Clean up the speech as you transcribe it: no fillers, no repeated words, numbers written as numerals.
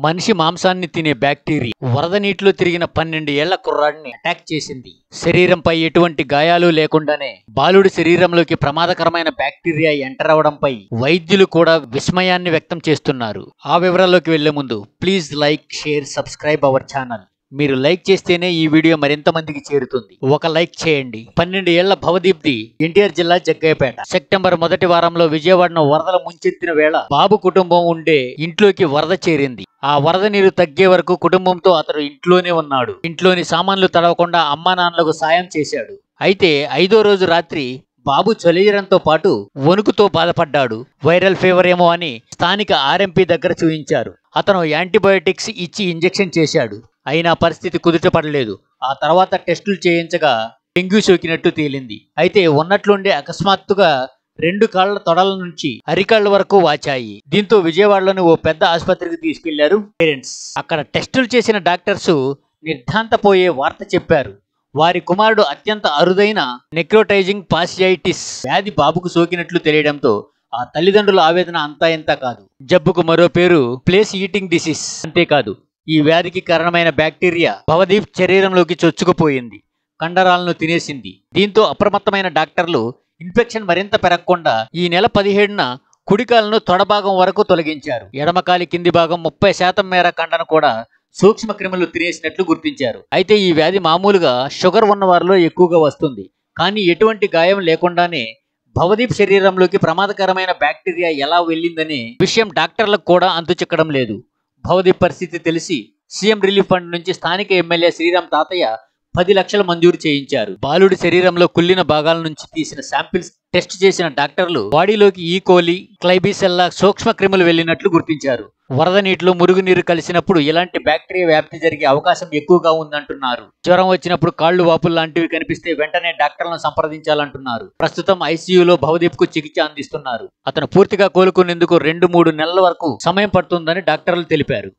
మనిషి మాంసాన్ని తినే బ్యాక్టీరియా వరద నీటిలో తిరిగిన 12 ఏళ్ల కుర్రాడిని అటాక్ చేసింది. శరీరంపై ఎటువంటి గాయాలు లేకుండానే బాలుడి శరీరంలోకి ప్రమాదకరమైన బ్యాక్టీరియా ఎంటర్ అవడంపై వైద్యులు కూడా విస్మయాన్ని వ్యక్తం చేస్తున్నారు. ఆ వివరాల్లోకి వెళ్లే ముందు please like, share, subscribe our channel. మీరు లైక్ చేస్తేనే ఈ వీడియో మరింత మందికి చేరుతుంది. ఒక లైక్ చేయండి. 12 ఏళ్ల భవదీప్ది ఎన్టీఆర్ జిల్లా జగ్గయ్యపేట. సెప్టెంబర్ మొదటి వారంలో విజయవాడను వరదలు ముంచెత్తిన వేళ బాబు కుటుంబం ఉండే ఇంట్లోకి వరద చేరింది. ఆ వరద నీరు తగ్గే వరకు కుటుంబంతో అతడు ఇంట్లోనే ఉన్నాడు. ఇంట్లోని సామాన్లు తడవకుండా అమ్మా నాన్నలకు సాయం చేశాడు. అయితే 5వ రోజు రాత్రి బాబు చలిజ్వరంతో పాటు వణుకుతో బాధపడ్డాడు. వైరల్ ఫీవర్ ఏమో అని స్థానిక ఆర్ఎంపీ దగ్గర చూయించారు. అతను యాంటీబయోటిక్స్ ఇచ్చి ఇంజెక్షన్ చేశాడు. అయినా పరిస్థితి కుదుటపడలేదు. ఆ తర్వాత టెస్టులు చేయించగా డెంగ్యూ సోకినట్టు తేలింది. అయితే ఉన్నట్లుండే అకస్మాత్తుగా 2 కాళ్ల తొడల నుంచి అరికాళ్ల వరకు వాచాయి. దీంతో విజయవాడలోని ఓ పెద్ద ఆసుపత్రికి తీసుకెళ్లారు పేరెంట్స్. అక్కడ టెస్టులు చేసిన డాక్టర్స్ నిర్ఘాంతపోయే వార్త చెప్పారు. వారి కుమారుడు అత్యంత అరుదైన నెక్రోటైజింగ్ పాసియైటిస్ వ్యాధి బాబుకు సోకినట్లు తెలియడంతో ఆ తల్లిదండ్రుల ఆవేదన అంతా ఇంతా కాదు. జబ్బుకు మరో పేరు ప్లేస్ ఈటింగ్ డిసీజ్. అంతేకాదు, ఈ వ్యాధికి కారణమైన బ్యాక్టీరియా భవదీప్ శరీరంలోకి చొచ్చుకుపోయింది, కండరాలను తినేసింది. దీంతో అప్రమత్తమైన డాక్టర్లు ఇన్ఫెక్షన్ మరింత పెరగకుండా ఈ నెల 17న కుడికాలను తొడభాగం వరకు తొలగించారు. ఎడమకాలి కింది భాగం 30% మేర కండను కూడా సూక్ష్మ క్రిములు తినేసినట్లు గుర్తించారు. అయితే ఈ వ్యాధి మామూలుగా షుగర్ ఉన్న వారిలో ఎక్కువగా వస్తుంది. కానీ ఎటువంటి గాయం లేకుండానే భవదీప్ శరీరంలోకి ప్రమాదకరమైన బ్యాక్టీరియా ఎలా వెళ్ళిందనే విషయం డాక్టర్లకు కూడా అంతుచిక్కడం లేదు. భవదీప్ పరిస్థితి తెలిసి సీఎం రిలీఫ్ ఫండ్ నుంచి స్థానిక ఎమ్మెల్యే శ్రీరామ్ తాతయ్య 10 లక్షలు మంజూరు చేయించారు. బాలుడి శరీరంలో కుళ్ళిన భాగాల నుంచి తీసిన శాంపిల్స్ టెస్ట్ చేసిన డాక్టర్లు బాడీలోకి ఈకోలి, క్లైబీసెల్లా సూక్ష్మ క్రిములు వెళ్లినట్లు గుర్తించారు. వరద నీటిలో మురుగునీరు కలిసినప్పుడు ఇలాంటి బ్యాక్టీరియా వ్యాప్తి జరిగే అవకాశం ఎక్కువగా ఉందంటున్నారు. జ్వరం వచ్చినప్పుడు కాళ్లు వాపులు లాంటివి కనిపిస్తే వెంటనే డాక్టర్లను సంప్రదించాలంటున్నారు. ప్రస్తుతం ఐసీయూలో భవదీప్ కు చికిత్స అందిస్తున్నారు. అతను పూర్తిగా కోలుకునేందుకు 2-3 నెలల వరకు సమయం పడుతుందని డాక్టర్లు తెలిపారు.